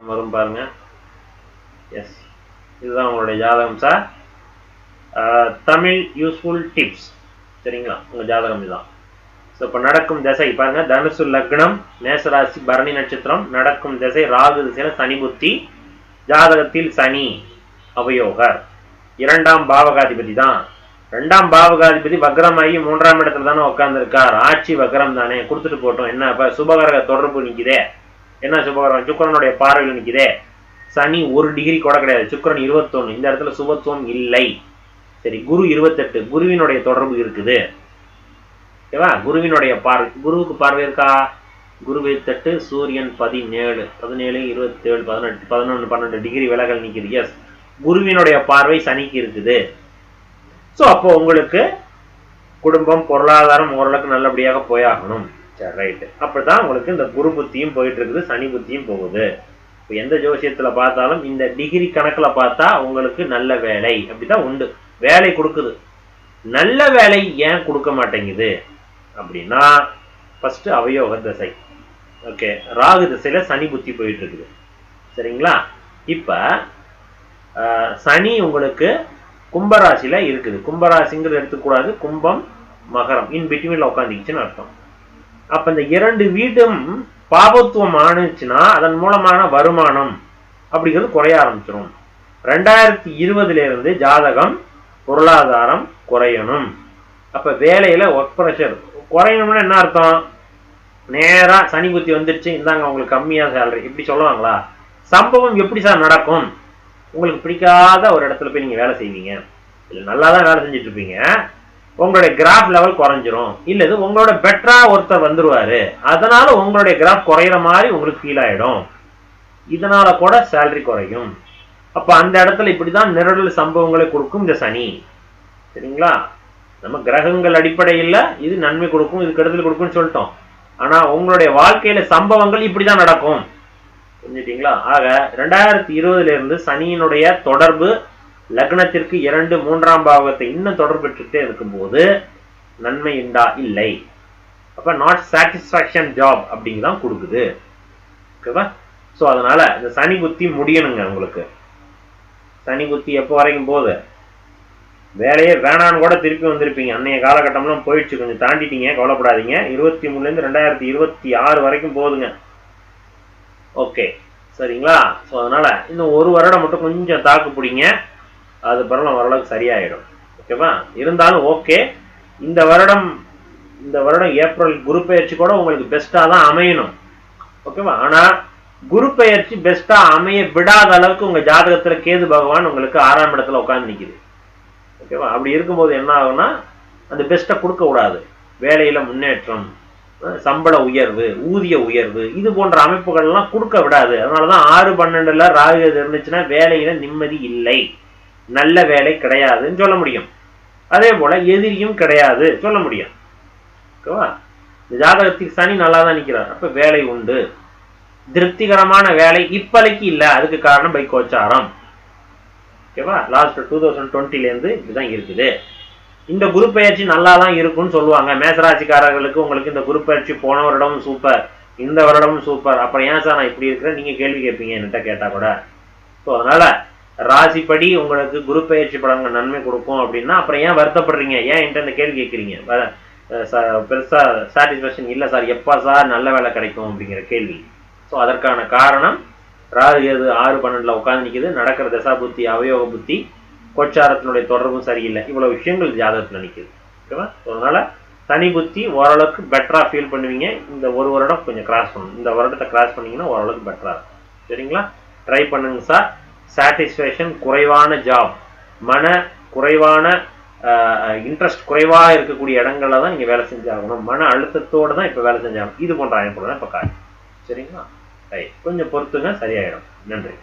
வரும் பாருங்க. எஸ், இதுதான் உங்களுடைய ஜாதகம் சார். Tamil useful tips. சரிங்களா, உங்க ஜாதகம் இதுதான். ஸோ இப்போ நடக்கும் திசை பாருங்க, தனுசு லக்னம், மேசராசி, பரணி நட்சத்திரம். நடக்கும் திசை ராகு திசையில சனி புத்தி. ஜாதகத்தில் சனி அவயோகர். 2ஆம் பாவகாதிபதி தான். 2ஆம் பாவகாதிபதி வக்ரமாகி 3ஆம் இடத்துல தானே உட்கார்ந்துருக்கார். ஆட்சி வக்ரம் தானே, கொடுத்துட்டு போட்டோம். என்ன இப்ப சுபகரக தொடர்பு நிற்குதே. என்ன சுபகரம்? சுக்கிரனுடைய பார்வையில் நிற்குதே. சனி 1 டிகிரி கூட கிடையாது. சுக்கிரன் 21. இந்த இடத்துல சுபத்துவம் இல்லை. சரி, குரு 28. குருவினுடைய தொடர்பு இருக்குது. ஓகேவா? குருவினுடைய பார்வை, குருவுக்கு பார்வை இருக்கா? குரு 28, சூரியன் 17, 17, 27, 18, 11, 12 டிகிரி விலகல் நிற்குது. எஸ், குருவினுடைய பார்வை சனிக்கு இருக்குது. ஸோ அப்போ உங்களுக்கு குடும்பம், பொருளாதாரம் ஓரளவுக்கு நல்லபடியாக போயாகணும். சரி, ரைட்டு. அப்படிதான் உங்களுக்கு இந்த குரு புத்தியும் போயிட்டு இருக்குது, சனி புத்தியும் போகுது. இப்போ எந்த ஜோசியத்துல பார்த்தாலும் இந்த டிகிரி கணக்கில் பார்த்தா உங்களுக்கு நல்ல வேலை அப்படிதான் உண்டு. வேலை கொடுக்குது. நல்ல வேலை ஏன் கொடுக்க மாட்டேங்குது அப்படின்னா, ஃபர்ஸ்ட் அவயோக திசை. ஓகே, ராகு திசையில சனி புத்தி போயிட்டு இருக்குது. சரிங்களா? இப்ப சனி உங்களுக்கு கும்பராசியில இருக்குது. கும்பராசிங்கிறது எடுத்துக்கூடாது, கும்பம் மகரம் இன் பிட்வீன்ல உட்காந்துச்சுன்னு அர்த்தம். அப்ப இந்த 2 வீடும் பாபத்துவம் ஆணுச்சுன்னா அதன் மூலமான வருமானம் அப்படிங்கிறது குறைய ஆரம்பிச்சிடும். 2020 இருந்து ஜாதகம் பொருளாதாரம் குறையணும். அப்ப வேலையில ஒர்க் ப்ரெஷர் குறையணும்னு என்ன அர்த்தம்? நேரா சனி புத்தி வந்துருச்சு, இந்தாங்க உங்களுக்கு கம்மியா சேலரி இப்படி சொல்லுவாங்களா? சம்பவம் எப்படி சார் நடக்கும்? உங்களுக்கு பிடிக்காத ஒரு இடத்துல போய் நீங்க வேலை செய்வீங்க, இல்லை நல்லா தான் வேலை செஞ்சுட்டு இருப்பீங்க, உங்களுடைய கிராஃப் லெவல் குறைஞ்சிரும். இல்லது உங்களோட பெட்டரா ஒருத்தர் வந்துருவாரு, அதனால உங்களுடைய கிராஃப் குறையிற மாதிரி உங்களுக்கு ஃபீல் ஆயிடும். இதனால கூட சேலரி குறையும். அப்ப அந்த இடத்துல இப்படிதான் நிரடல் சம்பவங்களை கொடுக்கும் இந்த சனி. சரிங்களா? நம்ம கிரகங்கள் அடிப்படையில் இது நன்மை கொடுக்கும், இது கெடுதல் கொடுக்கும்னு சொல்லிட்டோம். ஆனா உங்களுடைய வாழ்க்கையில சம்பவங்கள் இப்படிதான் நடக்கும். புரிஞ்சுட்டீங்களா? ஆக 2020 இருந்து சனியினுடைய தொடர்பு லக்னத்திற்கு 2, 3ஆம் பாவத்தை இன்னும் தொடர்பு பெற்றுட்டே இருக்கும்போது நன்மை உண்டா? இல்லை. அப்ப நாட் சாட்டிஸ்பாக்சன் ஜாப் அப்படிங்கதான் கொடுக்குது. ஓகேவா? ஸோ அதனால இந்த சனி புத்தி முடியணுங்க. உங்களுக்கு சனி புத்தி எப்போ வரைக்கும் போகுது? வேலையே வேணான்னு கூட திருப்பி வந்திருப்பீங்க. அன்னைய காலகட்டம்லாம் போயிடுச்சு, கொஞ்சம் தாண்டிட்டீங்க, கவலைப்படாதீங்க. 23 2026 வரைக்கும் போகுதுங்க. ஓகே, சரிங்களா? ஸோ அதனால இன்னும் 1 வருடம் மட்டும் கொஞ்சம் தாக்கு பிடிங்க, அது பிறகு ஓரளவுக்கு சரியாயிடும். ஓகேவா? இருந்தாலும் ஓகே, இந்த வருடம் ஏப்ரல் குரு பெயர்ச்சி கூட உங்களுக்கு பெஸ்டா தான் அமையணும். ஓகேவா? ஆனா குரு பெயர்ச்சி பெஸ்டா அமைய விடாத அளவுக்கு உங்க ஜாதகத்துல கேது பகவான் உங்களுக்கு 6ஆம் இடத்துல உட்கார்ந்து நிக்குது. ஓகேவா? அப்படி இருக்கும்போது என்ன ஆகும்னா, அந்த பெஸ்ட்டை கொடுக்க கூடாது. வேலையில முன்னேற்றம், சம்பள உயர்வு, ஊதிய உயர்வு, இது போன்ற அமைப்புகள் எல்லாம் கொடுக்க விடாது. அதனாலதான் 6, 12 ராகு இருந்துச்சுன்னா வேலையில நிம்மதி இல்லை, நல்ல வேலை கிடையாதுன்னு சொல்ல முடியும். அதே போல எதிரியும் கிடையாது சொல்ல முடியும். ஓகேவா? இந்த ஜாதகத்துக்கு சனி நல்லா தான் நிக்கிறார். அப்ப வேலை உண்டு, திருப்திகரமான வேலை இப்பலைக்கு இல்லை. அதுக்கு காரணம் பை கோச்சாரம். ஓகேவா? லாஸ்ட் 2020 இருந்து இதுதான் இருக்குது. இந்த குரு பயிற்சி நல்லா தான் இருக்கும்னு சொல்லுவாங்க. மேசராசிக்காரர்களுக்கு உங்களுக்கு இந்த குரு பயிற்சி போன வருடமும் சூப்பர், இந்த வருடமும் சூப்பர், அப்புறம் ஏன் சார் நான் இப்படி இருக்கிறேன் நீங்க கேள்வி கேட்பீங்க என்கிட்ட கேட்டா கூட. ஸோ அதனால ராசிப்படி உங்களுக்கு குரு பயிற்சி பலன்கள் நன்மை கொடுக்கும் அப்படின்னா அப்புறம் ஏன் வருத்தப்படுறீங்க? ஏன் என்கிட்ட இந்த கேள்வி கேட்குறீங்க? பெருசா சாட்டிஸ்பேக்ஷன் இல்லை சார், எப்பா சார் நல்ல வேலை கிடைக்கும் அப்படிங்கிற கேள்வி. ஸோ அதற்கான காரணம் ராகு 6, 12 உட்காந்து நிற்குது. நடக்கிற தசா புத்தி, அவயோக புத்தி, கோச்சாரத்தினுடைய தொடர்பும் சரியில்லை. இவ்வளவு விஷயங்கள் ஜாதகத்தில் நிற்குது. ஓகேவா? அதனால சனி புத்தி ஓரளவுக்கு பெட்டரா ஃபீல் பண்ணுவீங்க. இந்த 1 வருடம் கொஞ்சம் கிராஸ் பண்ணணும். இந்த வருடத்தை கிராஸ் பண்ணீங்கன்னா ஓரளவுக்கு பெட்டரா இருக்கும். சரிங்களா? ட்ரை பண்ணுங்க சார். சாட்டிஸ்ஃபேக்ஷன் குறைவான ஜாப், மன குறைவான இன்ட்ரெஸ்ட் குறைவாக இருக்கக்கூடிய இடங்கள்ல தான் நீங்க வேலை செஞ்சாகணும். மன அழுத்தத்தோடு தான் இப்ப வேலை செஞ்சாகணும். இது போன்ற அமைப்புகள் தான் இப்ப காரணம். சரிங்களா? ரைட், கொஞ்சம் பொறுத்துங்க, சரியாயிடும். நன்றி.